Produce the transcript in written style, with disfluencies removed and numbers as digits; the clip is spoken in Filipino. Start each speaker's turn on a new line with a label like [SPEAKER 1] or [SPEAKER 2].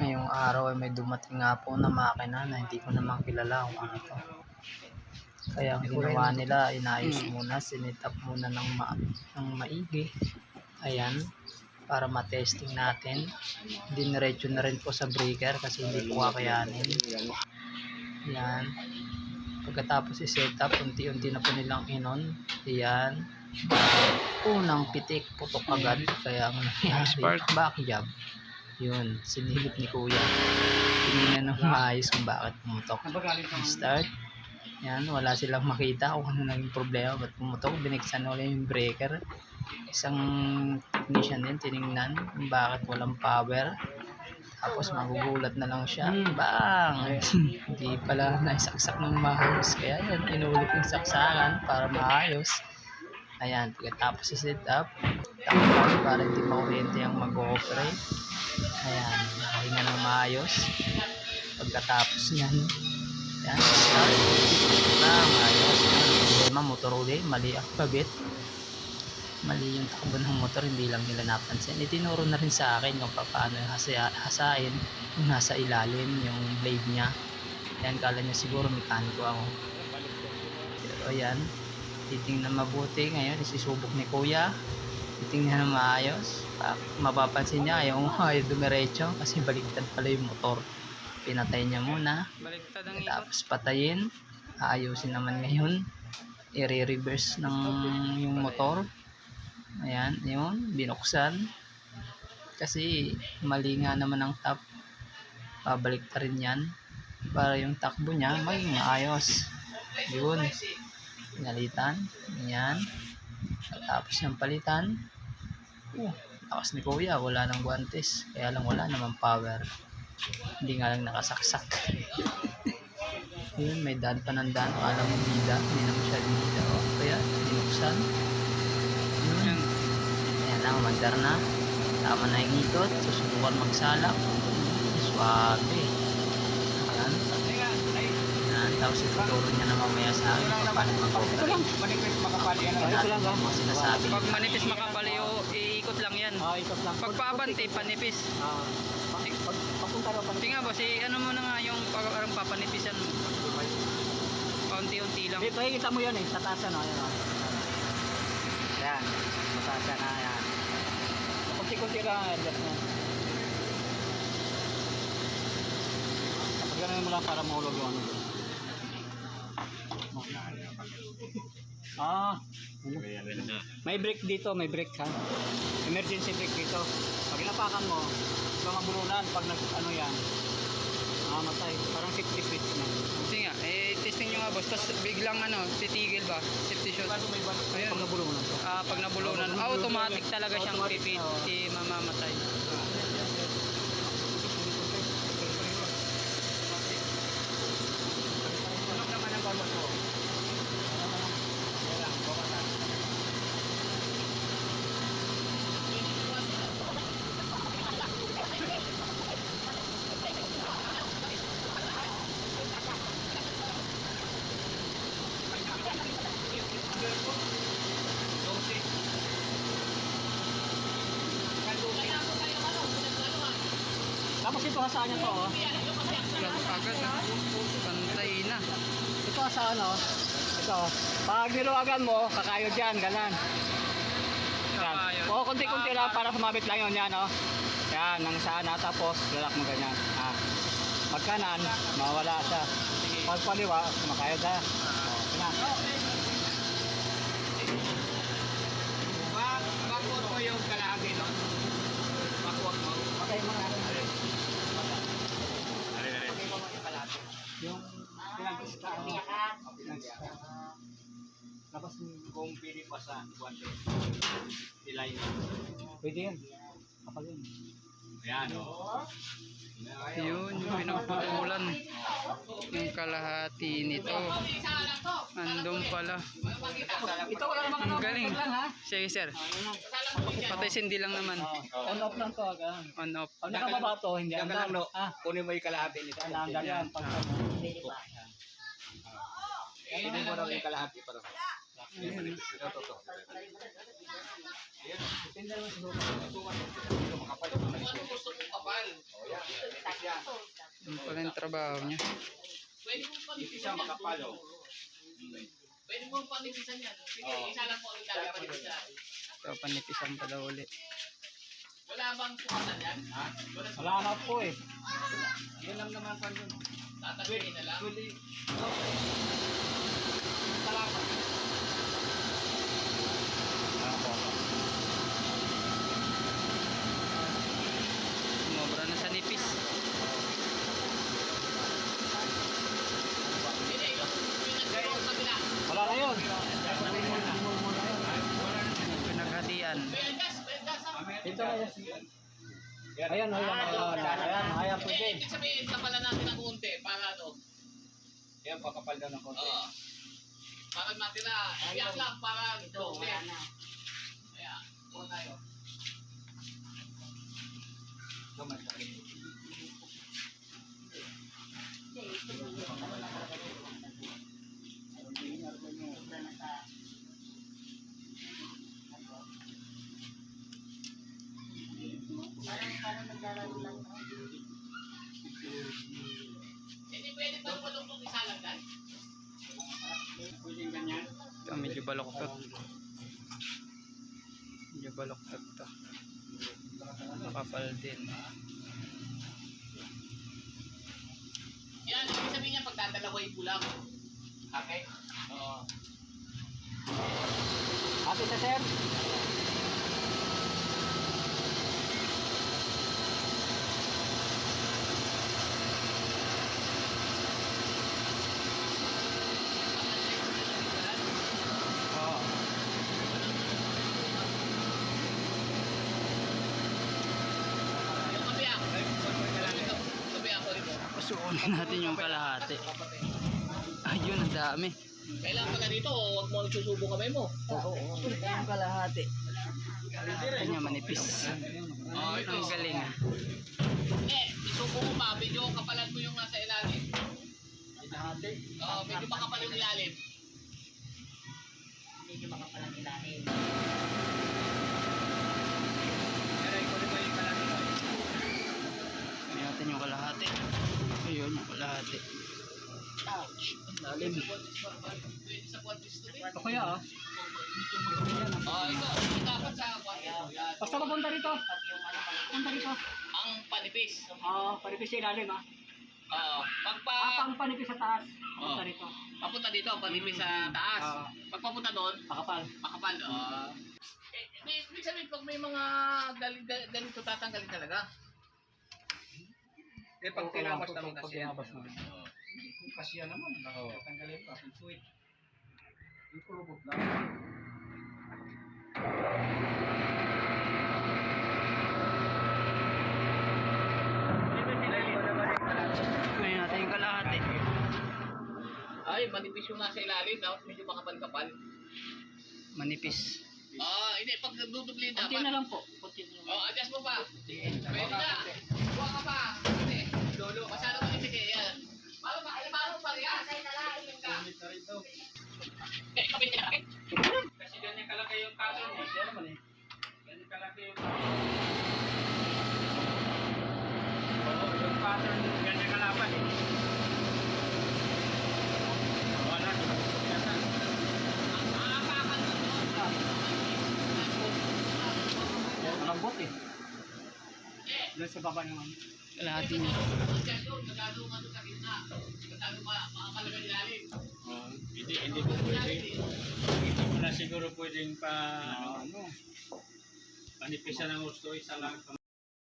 [SPEAKER 1] Ngayong araw ay may dumating nga po na makina na hindi ko naman kilala kung ano to. Kaya ang ginawa nila, inayos muna, sinitap muna ng maigi. Ayan, para matesting natin. Diniretso na rin po sa breaker kasi hindi po kakayanin. Ayan. Pagkatapos i-setup, unti-unti na po nilang inon. Ayan. Unang pitik, putok agad. Kaya ang nangyari, back job. Yun, sinilip ni Kuya. Tingnan ng maayos kung bakit pumutok. Start. Yan, wala silang makita kung ano naging problema. Ba't pumutok? Biniksan ulit yung breaker. Isang technician din, tinignan kung bakit walang power. Tapos magugulat na lang siya. Bang! Hindi pala naisaksak ng maayos. Kaya yun, inulit yung saksakan para maayos. Ayan, pagkatapos i-set up, takpan para hindi makuryente ang mag-ooperate. Ayan, nakahinga ng maayos. Pagkatapos niyan, ayan, start. Maayos. Problema, motor ulit, mali ang kabit. Mali yung takbo ng motor, hindi lang nila napansin. Itinuro na rin sa akin kung paano hasain yung nasa ilalim, yung blade niya. Ayan, kala niya siguro mekaniko ako. Pero ayan, titingnan mabuti. Ngayon, isisubok ni Kuya. Titingnan na maayos. Mapapansin niya, ayaw dumiretso kasi baliktad pala yung motor. Pinatay niya muna. Tapos patayin. Aayusin naman ngayon. I-reverse ng yung motor. Ayan, yun. Binuksan. Kasi mali nga naman ang top. Pabalik ta rin yan. Para yung takbo niya maging maayos. Yun. Pinalitan. Ayan. Tapos yung palitan. Lakas ni Kuya. Wala nang guantes. Kaya lang wala naman power. Hindi nga lang nakasaksak. Yun. May daan pa ng daan. Akala mo bida. Hindi naman siya bida. Kaya binuksan. Yun. Ayan lang. Mandar na. Tama na yung ikot. Susubukan magsalak. Swabe. Ayan. Tapos ituturo niya na mamaya sa akin kung paano mag-operate.
[SPEAKER 2] Manipis makapali yan.
[SPEAKER 1] Ito lang ba? Mga sinasabi.
[SPEAKER 3] Pag manipis makapali, iikot lang yan.
[SPEAKER 2] Ikot lang.
[SPEAKER 3] Pag paabante, panipis.
[SPEAKER 2] Papunta raw panipis.
[SPEAKER 3] Tinga boss, ano mo na nga yung parang papanipisan mo. Paunti-unti lang.
[SPEAKER 2] Dito, kita mo yan eh. Sa taas na. Ayan. Sa taas na. Ayan. Kunti-kunti lang. Adjust na. Kapag ganun mo lang para mahulog yung ano. May brake dito, may brake ha. Emergency brake dito. Pag inapakan mo, mga bulunan pag ano yan. Matay. Parang safety switch na.
[SPEAKER 3] Tinga, testing nyo nga boss. Tapos biglang titigil ba? Safety shot.
[SPEAKER 2] Ayun. Pag nabulunan to.
[SPEAKER 3] Pag nabulunan, automatic talaga siyang pipit. Mamamatay.
[SPEAKER 2] Tapos ito hasaan niya to
[SPEAKER 3] Agad pantay na.
[SPEAKER 2] Ito hasaan ito. Pag niluwagan mo, kakayod yan, ganan.
[SPEAKER 3] Kakayod.
[SPEAKER 2] Kunti-kunti lang para sumabit lang yun yan Yan, nang sana tapos lalak mo ganyan. Pag kanan, mawala siya. Pag paliwa, makayod ha.
[SPEAKER 3] Bakuot mo yung kalahati no? Bakuot mo.
[SPEAKER 2] Patay mo na.
[SPEAKER 3] Yung
[SPEAKER 2] pinag-istaan.
[SPEAKER 3] tapos kung pili pa sa guante. Ilay.
[SPEAKER 2] Pwede yan. Kapag yun.
[SPEAKER 3] Ayan Yun, yung pinagputulan. Yung kalahati nito. Andun pala.
[SPEAKER 2] Ito wala naman
[SPEAKER 3] Ang galing.
[SPEAKER 2] lang ha.
[SPEAKER 3] Sige sir. Patay sindi lang naman.
[SPEAKER 2] On off lang to agad.
[SPEAKER 3] On off.
[SPEAKER 2] Pag nakababa to, hindi andar.
[SPEAKER 3] Kunin mo yung kalahati nito.
[SPEAKER 2] Andar yan.
[SPEAKER 3] Kunin mo raw yung kalahati para.
[SPEAKER 2] Ayan.
[SPEAKER 3] Kung ano gusto mong kapal.
[SPEAKER 2] Yung pala yung trabaho niya.
[SPEAKER 3] Pwede mong panipisan yan. Pwede mong panipisan yan. Sige, isa lang po ang panipisan.
[SPEAKER 2] So, panipisan pa daw ulit.
[SPEAKER 3] Wala bang sukatan yan?
[SPEAKER 2] Wala na po eh. Yan lang naman pa doon.
[SPEAKER 3] Tatagawin na lang.
[SPEAKER 2] Salamat. Sumobra na sa nipis.
[SPEAKER 3] Hindi, yung kabila.
[SPEAKER 2] Wala na yun. Pinaghatian.
[SPEAKER 3] May gas ang...
[SPEAKER 2] Ito na yan. Ayan, ayan po
[SPEAKER 3] Hindi,
[SPEAKER 2] din.
[SPEAKER 3] ibig sabihin, kapalan natin ng unti para ano.
[SPEAKER 2] Ayan, pakapal daw ng konti.
[SPEAKER 3] Oo. Para matira. Iyak lang para doble. Ayan. Buwan tayo. Hindi pwede ba palutong isa lang yan?
[SPEAKER 2] Pwedeng ganyan. Ito, medyo baloktot. Medyo baloktot to. Nakapal din.
[SPEAKER 3] Yan, ibig sabihin niya pagdadalaway ko lang. Okay? Oo.
[SPEAKER 2] Happy na, sir? Oo.
[SPEAKER 3] Yung kabiyak. Ito. Kabiyak ko ito.
[SPEAKER 2] Pasuunin natin yung kalahati. Ayun, ang dami.
[SPEAKER 3] Kailangan pala dito, huwag mo nagsusubo kamay mo.
[SPEAKER 2] Oo. Yung kalahati. Kanya manipis.
[SPEAKER 3] Oo, ito.
[SPEAKER 2] Ang galing.
[SPEAKER 3] Isubo mo pa, medyo kapalan mo yung nasa ilalim. Oo, medyo makapal yung ilalim. Medyo makapal ang ilalim.
[SPEAKER 2] Kanya natin yung kalahati. Ayun, yung kalahati. Lalim.
[SPEAKER 3] Pwede sa kwantis to din.
[SPEAKER 2] Ito kaya ah.
[SPEAKER 3] Oo, ito. Dapat sa kwantis.
[SPEAKER 2] Basta papunta rito. Punta rito.
[SPEAKER 3] Ang panipis.
[SPEAKER 2] Oo, panipis sa ilalim ah.
[SPEAKER 3] Oo.
[SPEAKER 2] Pang panipis sa taas.
[SPEAKER 3] Punta
[SPEAKER 2] rito.
[SPEAKER 3] Papunta dito, panipis sa taas. Pag papunta doon,
[SPEAKER 2] Makapal.
[SPEAKER 3] makapal. Ibig sabihin, pag may mga ganito tatanggalin talaga.
[SPEAKER 2] Pag tinabas naman kasi yan.
[SPEAKER 4] Kung kasya naman, tanggalin pa. Yung sweet. Yung kurubot lang.
[SPEAKER 2] Ngayon natin yung kalahati.
[SPEAKER 3] Ay, manipis yung nasa ilalim. Dapat medyo makapal-kapal.
[SPEAKER 2] Manipis.
[SPEAKER 3] Hindi. Pag dudublin
[SPEAKER 2] Kunti
[SPEAKER 3] dapat.
[SPEAKER 2] na lang po. Kunti na lang.
[SPEAKER 3] Adjust mo pa. Pwede na. Buwa ka pa. Hindi. Lolo. Masyado manipis eh. Yan. Paano pa rin yan? Kapit niya.
[SPEAKER 4] Kasi ganyan kalaki yung pattern eh. Siya naman eh. Ganyan kalaki yung yung pattern, ganyan kalaban eh. Wala.
[SPEAKER 3] Maapakan mo.
[SPEAKER 2] Malambot eh. Doon sa baba naman. Kalahati niya.
[SPEAKER 3] Masyado sa gitna. Masyado makakalagay ilalim.
[SPEAKER 4] Hindi ko pwede. Hindi mo na siguro pwedeng pa, manipisan ng gusto, isa lang.